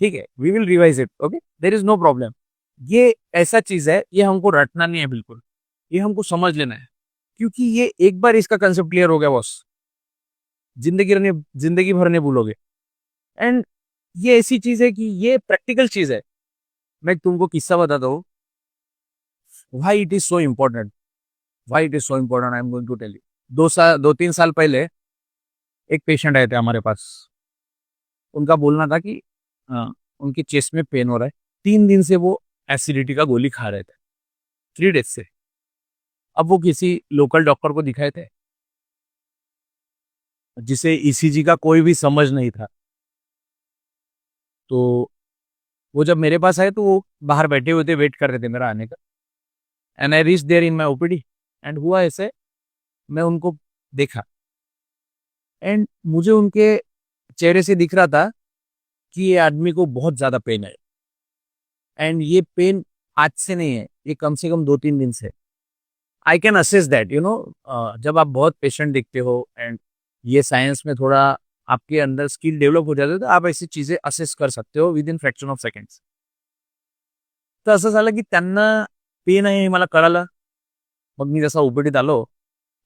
ठीक है, we will revise it, okay, there is no problem. ये ऐसा चीज है, ये हमको रटना नहीं है बिल्कुल, ये हमको समझ लेना है, क्योंकि ये एक बार इसका कंसेप्ट क्लियर हो गया बॉस, जिंदगी भर नहीं भूलोगे। एंड ये ऐसी चीज है कि ये प्रैक्टिकल चीज है। मैं तुमको किस्सा बताता हूँ, why it is so important, why it is so important, I am going to tell you. 2 3 साल पहले एक पेशेंट आए थे हमारे पास। उनका बोलना था कि उनके चेस्ट में पेन हो रहा है। 3 दिन से वो एसिडिटी का गोली खा रहे थे, 3 डेज से। अब वो किसी लोकल डॉक्टर को दिखाए थे, जिसे ईसीजी का कोई भी समझ नहीं था। तो वो जब मेरे पास आए तो वो बाहर बैठे हुए थे, वेट कर रहे थे मेरा आने का। And I reach there in my OPD. And हुआ ऐसे, मैं उनको देखा, एंड मुझे उनके चेहरे से दिख रहा था कि ये आदमी को बहुत ज्यादा पेन है। एंड ये पेन आज से नहीं है, ये कम से कम 2 3 दिन से। आई कैन असेस दैट, जब आप बहुत पेशेंट देखते हो, एंड ये साइंस में थोड़ा आपके अंदर स्किल डेवलप हो जाते हो, तो आप ऐसी चीजें असेस कर सकते हो with in fraction of seconds. तर असं झालं की त्यांना पेन आहे हे मला कळालं. मग मी जसा ओपीडीत आलो,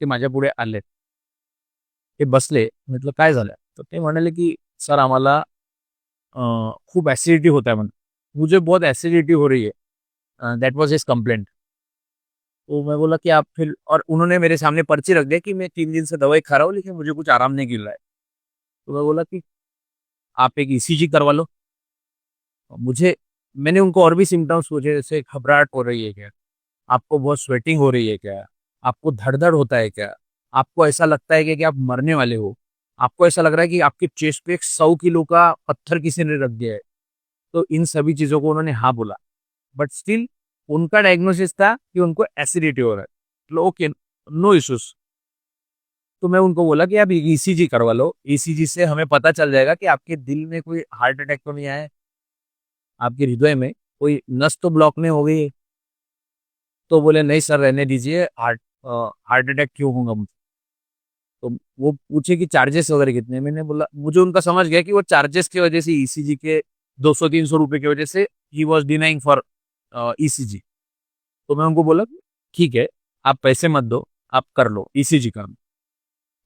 ते माझ्या पुढे आले. ते बसले. म्हटलं काय झालं? तर ते म्हणाले की सर आम्हाला खूप एसिडिटी होता है, म्हणे. मुझे बहुत एसिडिटी हो रही है, दैट वाज हिज कंप्लेंट. तो मैं बोला कि आप फिर, और उन्होंने मेरे सामने पर्ची रख दिया कि मैं 3 दिन से दवाई खा रहा हूँ, लेकिन मुझे कुछ आराम नहीं मिल रहा है। तो मैं बोला कि आप एक ईसीजी करवा लो। मुझे मैंने उनको और भी सिम्टम्स पूछे, जैसे घबराहट हो रही है क्या, आपको बहुत स्वेटिंग हो रही है क्या, आपको धड़-धड़ होता है क्या, आपको ऐसा लगता है कि आप मरने वाले हो, आपको ऐसा लग रहा है कि आपके चेस्ट पे एक 100 किलो का पत्थर किसी ने रख दिया है। तो इन सभी चीज़ों को उन्होंने हाँ बोला, बट स्टिल उनका डायग्नोसिस था कि उनको एसिडिटी हो रहा है। मतलब ओके, नो इश्यूज़। तो मैं उनको बोला कि आप ईसीजी करवा लो, ईसीजी से हमें पता चल जाएगा कि आपके दिल में कोई हार्ट अटैक तो नहीं आया है, आपके हृदय में कोई नस तो ब्लॉक नहीं हो गई है। तो बोले नहीं सर रहने दीजिए, हार्ट अटैक क्यों होगा मुझे? तो वो पूछे कि चार्जेस वगैरह कितने हैं? मैंने बोला, मुझे उनका समझ गया कि वो चार्जेस की वजह से, ईसीजी के 200 300 रुपए की वजह से he was denying for ECG. तो मैं उनको बोला ठीक है, आप पैसे मत दो, आप कर लो, ईसीजी कर लो,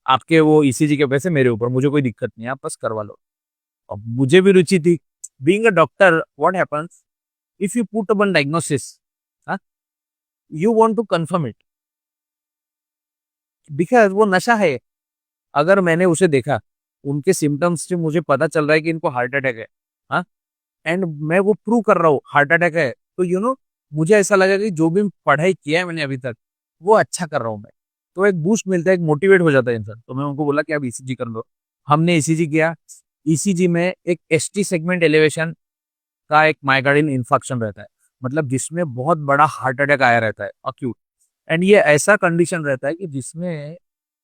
आपके वो ईसीजी के पैसे मेरे ऊपर, मुझे कोई दिक्कत नहीं है, आप बस करवा लो। अब मुझे भी रुचि थी। Being a doctor, what happens if you put one diagnosis, you want to confirm it, because वो नशा है। अगर मैंने उसे देखा, उनके सिम्टम्स से मुझे पता चल रहा है कि इनको हार्ट अटैक है, हाँ, एंड मैं वो प्रूव कर रहा हूँ हार्ट अटैक है, तो मुझे ऐसा लगा कि जो भी पढ़ाई किया है मैंने अभी तक, वो अच्छा कर रहा हूँ मैं। तो एक बूस्ट मिलता है, एक मोटिवेट हो जाता है इंसान। तो मैं उनको बोला कि आप ईसीजी कर लो। हमने ईसीजी किया। ईसीजी में एक एसटी सेगमेंट एलिवेशन का एक माइग्रेन इन्फेक्शन रहता है, मतलब जिसमें बहुत बड़ा हार्ट अटैक आया रहता है, अक्यूट। एंड ये ऐसा कंडीशन रहता है कि जिसमें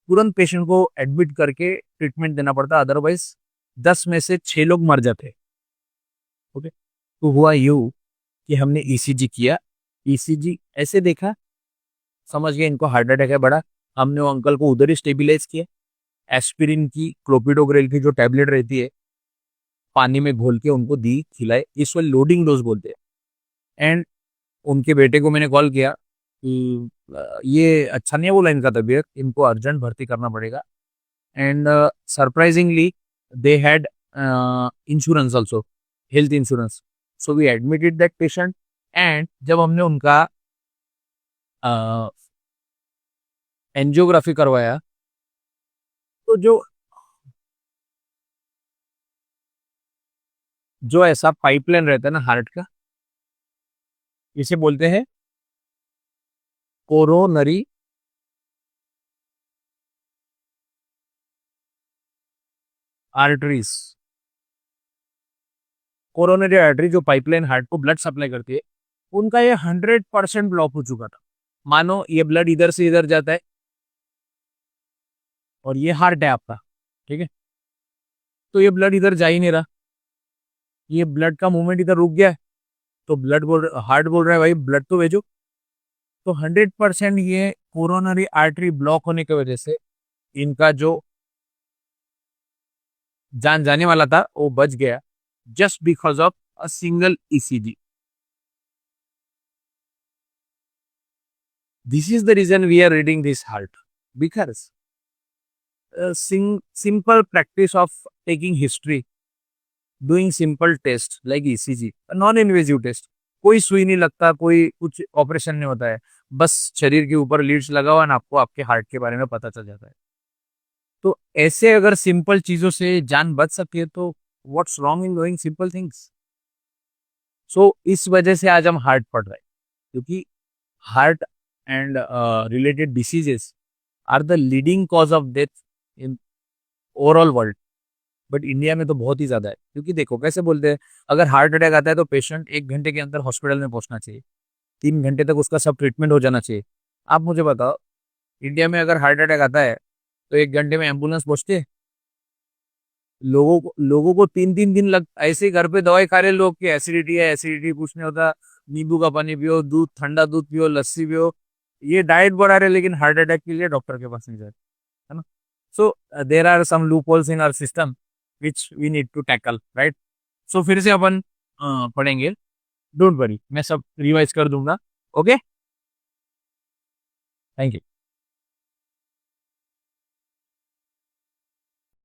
तुरंत पेशेंट को एडमिट करके ट्रीटमेंट देना पड़ता है, अदरवाइज 10 में से 6 लोग मर जाते। ओके, तो हुआ यूं कि हमने ईसीजी किया। ईसीजी ऐसे देखा, समझ गए इनको हार्ट अटैक है बड़ा। हमने वो अंकल को उधर ही स्टेबिलाईज किया। एस्पिरिन की, क्लोपिडोग्रेल की जो टैबलेट रहती है, पानी में घोल के उनको दी, खिलाए। इसको लोडिंग डोज बोलते हैं। एंड उनके बेटे को मैंने कॉल किया कि ये अच्छा नहीं है बोला इनका तबीयत, इनको अर्जेंट भर्ती करना पड़ेगा। And surprisingly they had insurance also, health insurance. So we admitted that patient. And जब हमने उनका एंजियोग्राफी करवाया, तो जो जो ऐसा पाइपलाइन रहता है ना हार्ट का, इसे बोलते हैं कोरोनरी आर्टरीज। कोरोनरी आर्टरी जो पाइपलाइन हार्ट को ब्लड सप्लाई करती है, उनका ये 100% ब्लॉक हो चुका था। मानो ये ब्लड इधर से इधर जाता है, और ये हार्ट है आपका, ठीक है, तो ये ब्लड इधर जा ही नहीं रहा। ये ब्लड का मूवमेंट इधर रुक गया है। तो हार्ट बोल रहा है भाई ब्लड तो भेजो। तो 100% ये कोरोनरी आर्टरी ब्लॉक होने की वजह से इनका जो जान जाने वाला था वो बच गया। just because of a single ECG. This is the reason we are reading this heart, because simple practice of taking history, doing simple test like ECG, a non-invasive test, कोई सुई नहीं लगता, कोई कुछ ऑपरेशन नहीं होता है, बस शरीर के ऊपर लीड्स लगा हुआ है, आपको आपके हार्ट के बारे में पता चल जाता है। तो ऐसे अगर सिंपल चीजों से जान बच सकती है तो what's wrong in doing simple things. So इस वजह से आज हम हार्ट पढ़ रहे हैं, क्योंकि heart and related diseases are the leading cause of death in overall world. But India में तो बहुत ही ज्यादा है, क्योंकि देखो कैसे बोलते हैं, अगर हार्ट अटैक आता है तो पेशेंट 1 घंटे के अंदर हॉस्पिटल में पहुंचना चाहिए, 3 घंटे तक उसका सब ट्रीटमेंट हो जाना चाहिए। आप मुझे बताओ, इंडिया में अगर हार्ट अटैक आता है तो 1 घंटे में एम्बुलेंस पहुंचती है? लोगों को 3-3 दिन लग, ऐसे ही घर पे दवाई खा रहे लोग कि एसिडिटी है, एसिडिटी कुछ नहीं होता, नींबू का पानी पियो, दूध, ठंडा दूध पियो, लस्सी पियो, ये डाइट बढ़ा रहे, लेकिन हार्ट अटैक के लिए डॉक्टर के पास नहीं जाते, है ना। So there are some loop holes in our system which we need to tackle, right. So फिर से अपन पढ़ेंगे, डोंट वरी, मैं सब रिवाइज कर दूंगा। Okay, thank you.